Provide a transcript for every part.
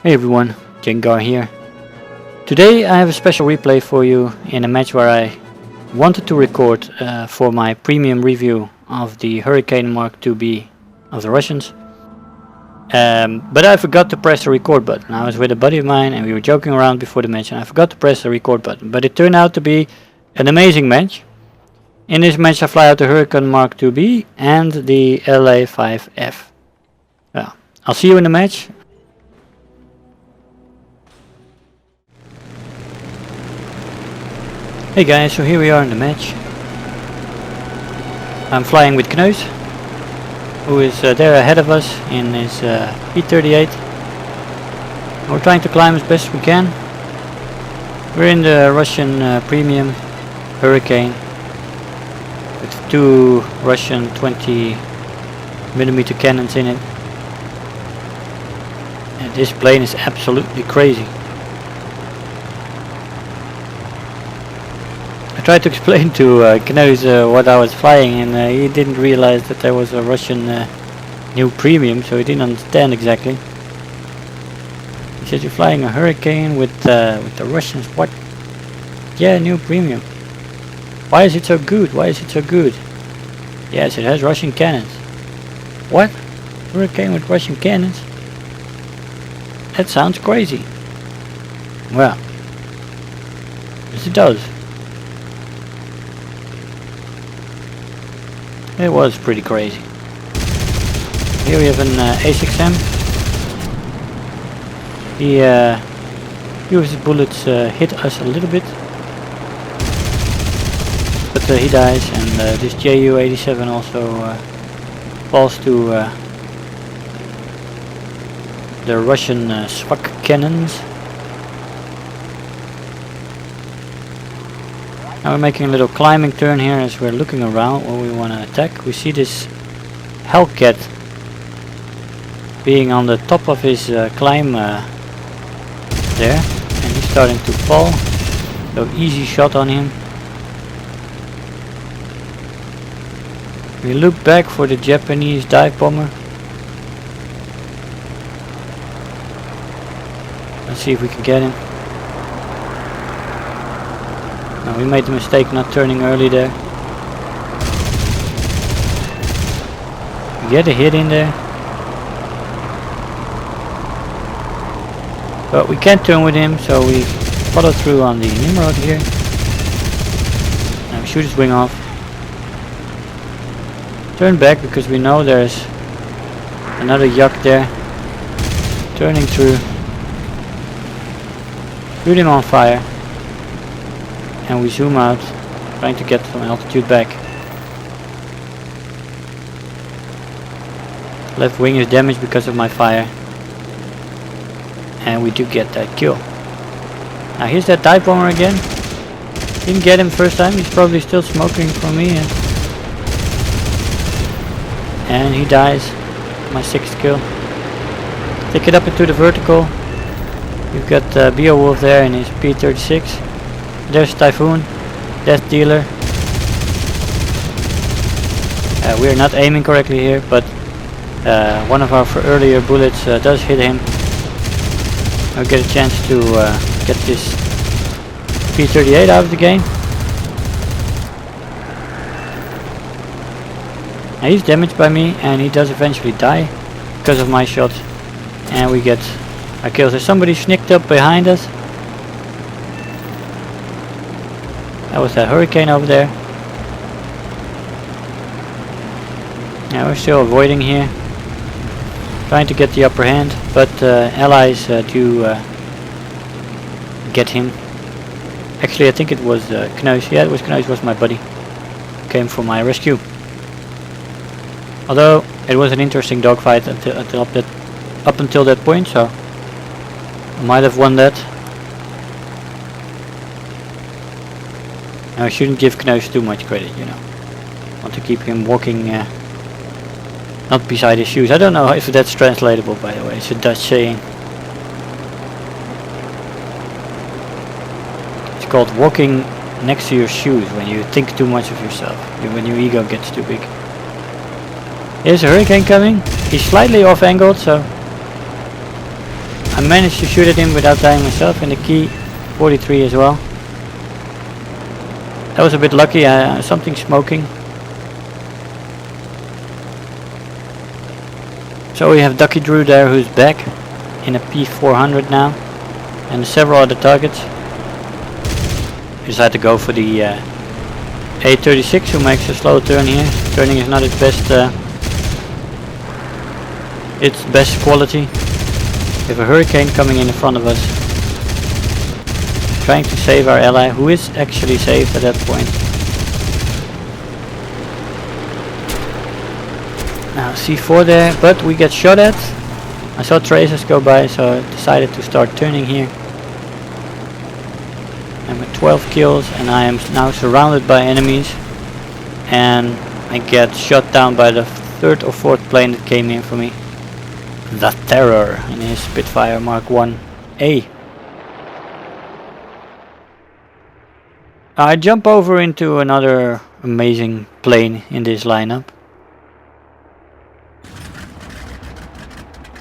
Hey everyone, Jengar here. Today I have a special replay for you in a match where I wanted to record for my premium review of the Hurricane Mk IIB of the Russians. But I forgot to press the record button. I was with a buddy of mine and we were joking around before the match and I forgot to press the record button. But it turned out to be an amazing match. In this match I fly out the Hurricane Mk IIB and the La5F. Well, I'll see you in the match. Hey guys, so here we are in the match. I'm flying with Kneus, who is there ahead of us in his P38. We're trying to climb as best as we can. We're in the Russian premium Hurricane with two Russian 20mm cannons in it. And this plane is absolutely crazy. I tried to explain to Kneus what I was flying, and he didn't realize that there was a Russian new premium, so he didn't understand exactly. He said, "You're flying a Hurricane with the Russians. What? Yeah, new premium. Why is it so good? Why is it so good?" Yes, it has Russian cannons. What? Hurricane with Russian cannons? That sounds crazy. Well, yes it does. It was pretty crazy. Here we have an A6M. Few of his bullets hit us a little bit, but he dies, and this Ju-87 also falls to the Russian SWAK cannons. Now we're making a little climbing turn here as we're looking around where we want to attack. We see this Hellcat being on the top of his climb there, and he's starting to fall. So easy shot on him. We look back for the Japanese dive bomber. Let's see if we can get him. No, we made the mistake not turning early there. We get a hit in there. But we can't turn with him, so we follow through on the Nimrod here. And we shoot his wing off. Turn back because we know there's another Yak there. Turning through. Shoot him on fire. And we zoom out, trying to get some altitude back. Left wing is damaged because of my fire. And we do get that kill. Now here's that dive bomber again. Didn't get him first time, he's probably still smoking for me. And he dies. My 6th kill. Take it up into the vertical. You've got Beowulf there in his P36. There's Typhoon, Death Dealer. We're not aiming correctly here, but one of our earlier bullets does hit him. I'll get a chance to get this P38 out of the game. Now he's damaged by me, and he does eventually die because of my shot. And we get our kills. There's somebody sneaked up behind us. That was that Hurricane over there. Yeah, we're still avoiding here. Trying to get the upper hand, but allies do get him. Actually, I think it was Kneus. Yeah, it was Kneus, was my buddy. Came for my rescue. Although it was an interesting dogfight up until that point, so I might have won that. I shouldn't give Kneus too much credit, you know. Want to keep him walking not beside his shoes. I don't know if that's translatable, by the way. It's a Dutch saying. It's called walking next to your shoes when you think too much of yourself. When your ego gets too big. Here's a Hurricane coming. He's slightly off angled, so I managed to shoot at him without dying myself, and the key 43 as well. That was a bit lucky. Something smoking. So we have Ducky Drew there, who's back in a P400 now, and several other targets. Decided to go for the A36, who makes a slow turn here. Turning is not its best quality. We have a Hurricane coming in front of us, trying to save our ally, who is actually saved at that point. Now C4 there, but we get shot at. I saw tracers go by, so I decided to start turning here. I'm at 12 kills and I am now surrounded by enemies, and I get shot down by the third or fourth plane that came in for me. The Terror in his Spitfire Mark 1A. I jump over into another amazing plane in this lineup,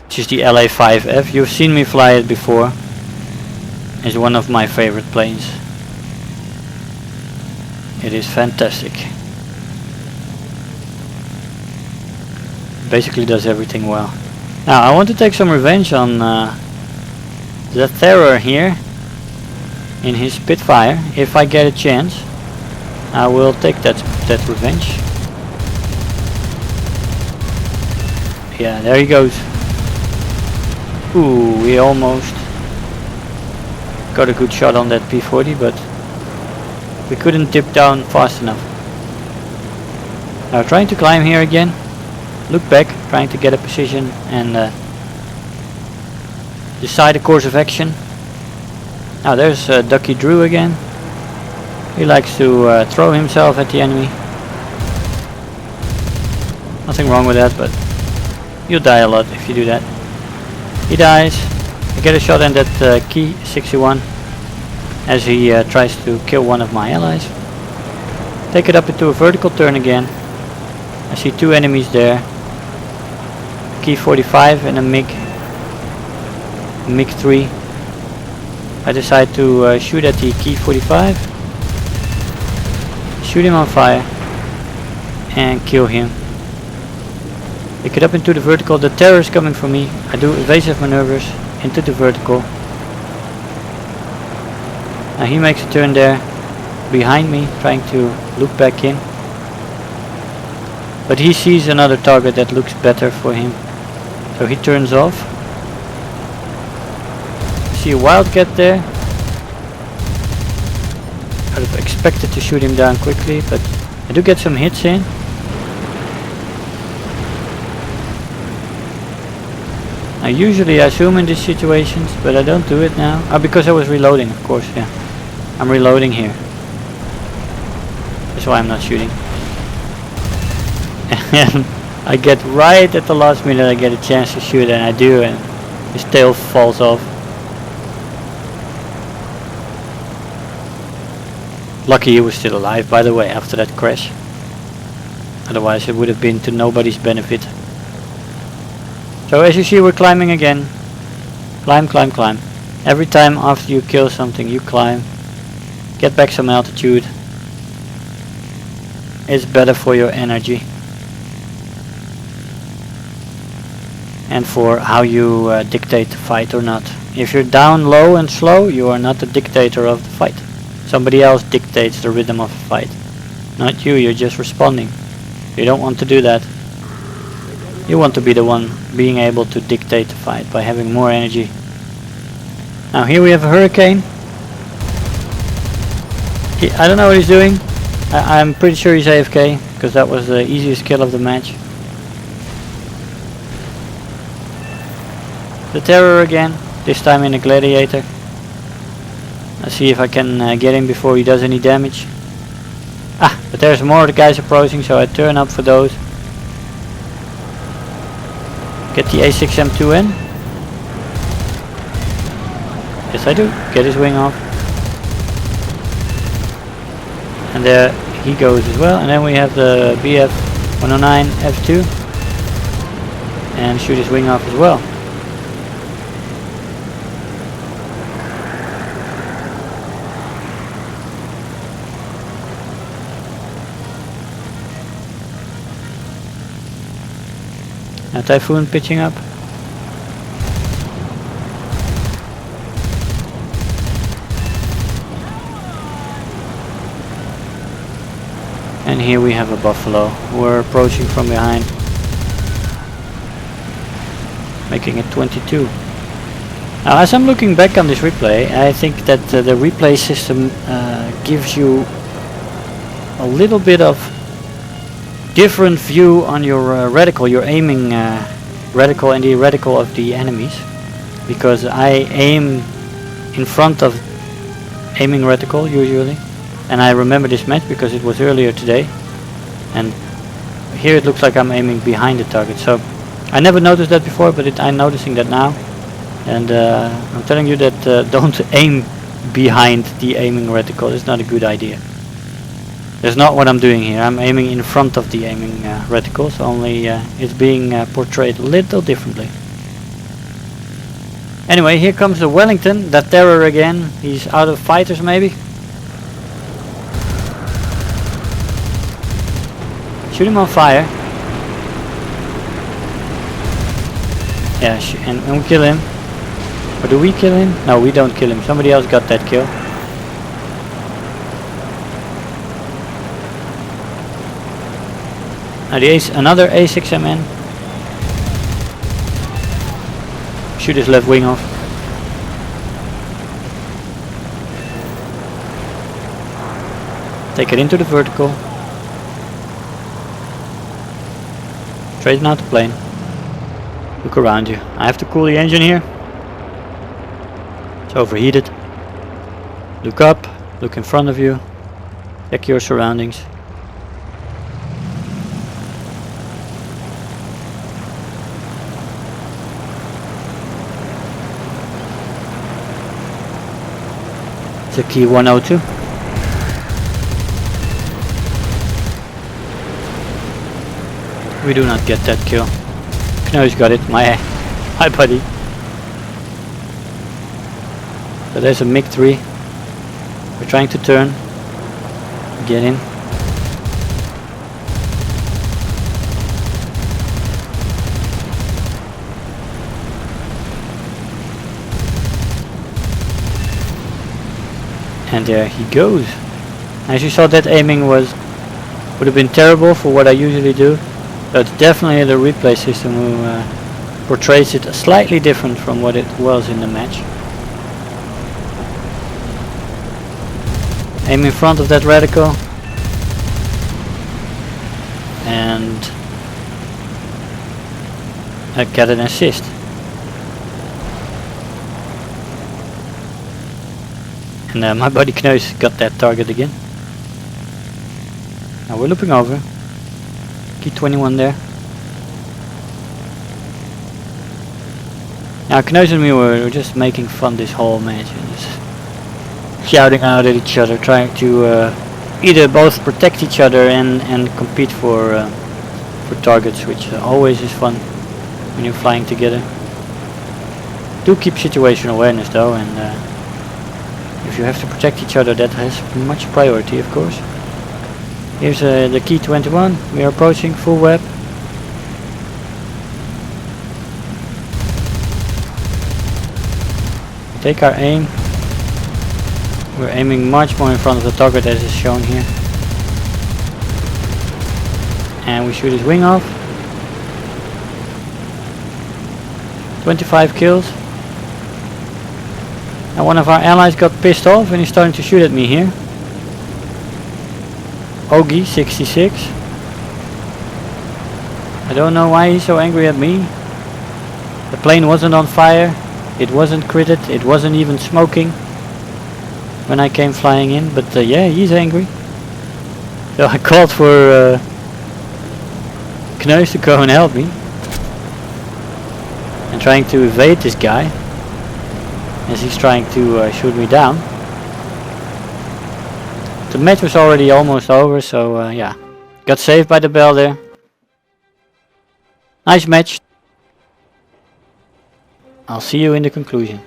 which is the La5F. You've seen me fly it before. It's one of my favorite planes. It is fantastic. Basically does everything well. Now I want to take some revenge on the Terror here in his Spitfire. If I get a chance, I will take that revenge. Yeah, there he goes. Ooh, we almost got a good shot on that P40, but we couldn't dip down fast enough. Now trying to climb here again. Look back, trying to get a position and decide a course of action. Now there's Ducky Drew again. He likes to throw himself at the enemy. Nothing wrong with that, but you'll die a lot if you do that. He dies. I get a shot in that key 61 as he tries to kill one of my allies. Take it up into a vertical turn again. I see two enemies there. Key 45 and a Mk 3. I decide to shoot at the key 45, shoot him on fire and kill him. Pick it up into the vertical. The Terror is coming for me. I do evasive maneuvers into the vertical. Now he makes a turn there behind me, trying to loop back in. But he sees another target that looks better for him, so he turns off. See a Wildcat there. I'd have expected to shoot him down quickly, but I do get some hits in. Now usually I zoom in these situations, but I don't do it now. Because I was reloading, of course, yeah. I'm reloading here. That's why I'm not shooting. And I get right at the last minute, I get a chance to shoot, and I do, and his tail falls off. Lucky he was still alive, by the way, after that crash. Otherwise it would have been to nobody's benefit. So as you see, we're climbing again. Climb, climb, climb. Every time after you kill something, you climb. Get back some altitude. It's better for your energy. And for how you dictate the fight or not. If you're down low and slow, you are not the dictator of the fight. Somebody else dictates the rhythm of the fight. Not you, you're just responding. You don't want to do that. You want to be the one being able to dictate the fight by having more energy. Now here we have a Hurricane. I don't know what he's doing. I'm pretty sure he's AFK, because that was the easiest kill of the match. The Terror again, this time in a Gladiator. Let's see if I can get him before he does any damage. But there's more guys approaching, so I turn up for those. Get the A6M2 in. Yes I do, get his wing off. And there he goes as well, and then we have the BF 109 F2. And shoot his wing off as well. A typhoon pitching up. And here we have a buffalo. We're approaching from behind, making it 22. Now, as I'm looking back on this replay, I think that the replay system gives you a little bit of different view on your reticle, your aiming reticle and the reticle of the enemies, because I aim in front of aiming reticle usually. And I remember this match because it was earlier today, and here it looks like I'm aiming behind the target. So I never noticed that before, but I'm noticing that now, and I'm telling you that don't aim behind the aiming reticle. It's not a good idea. That's not what I'm doing here. I'm aiming in front of the aiming reticles, only it's being portrayed a little differently. Anyway, here comes the Wellington, that terror again. He's out of fighters maybe. Shoot him on fire. Yeah, and we kill him. Or do we kill him? No, we don't kill him. Somebody else got that kill. Now another A6MN. Shoot his left wing off. Take it into the vertical. Straighten out the plane. Look around you. I have to cool the engine here. It's overheated. Look up. Look in front of you. Check your surroundings. It's a key 102. We do not get that kill. Knows got it, my buddy. So there's a Mk IIB. We're trying to turn. Get in. And there he goes. As you saw, that aiming would have been terrible for what I usually do. But definitely the replay system who portrays it slightly different from what it was in the match. Aim in front of that reticle. And I get an assist. And my buddy Kneus got that target again. Now we're looping over. Key 21 there. Now Kneus and me were just making fun this whole match and just shouting out at each other, trying to either both protect each other and compete for targets, which always is fun when you're flying together. Do keep situational awareness though, and if you have to protect each other, that has much priority, of course. Here's the key 21. We are approaching full web. Take our aim. We're aiming much more in front of the target as is shown here. And we shoot his wing off. 25 kills. And one of our allies got pissed off and he's starting to shoot at me here. Ogie 66. I don't know why he's so angry at me. The plane wasn't on fire. It wasn't critted. It wasn't even smoking when I came flying in. But yeah, he's angry. So I called for Kneus to go and help me. And trying to evade this guy as he's trying to shoot me down. The match was already almost over, so yeah, got saved by the bell there. Nice match. I'll see you in the conclusion.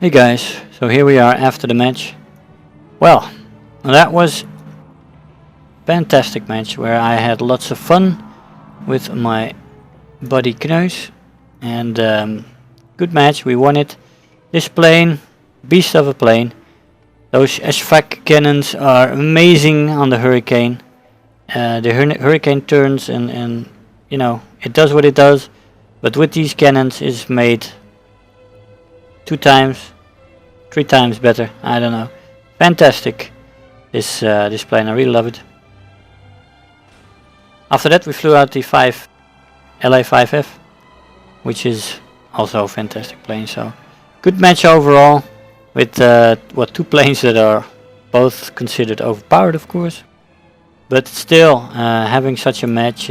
Hey guys, so here we are after the match. Well, that was a fantastic match where I had lots of fun with my buddy Kneus, and good match, we won it. This plane, beast of a plane. Those SVAC cannons are amazing on the Hurricane. The Hurricane turns and you know, it does what it does, but with these cannons it's made 2 times, 3 times better, I don't know. Fantastic, this plane, I really love it. After that we flew out the La5F, which is also a fantastic plane, so good match overall, with 2 planes that are both considered overpowered, of course, but still having such a match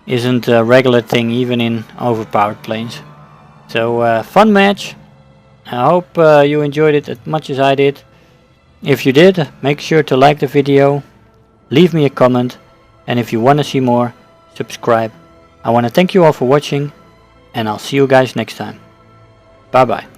isn't a regular thing, even in overpowered planes. So fun match. I hope you enjoyed it as much as I did. If you did, make sure to like the video, leave me a comment, and if you want to see more, subscribe. I want to thank you all for watching, and I'll see you guys next time. Bye bye.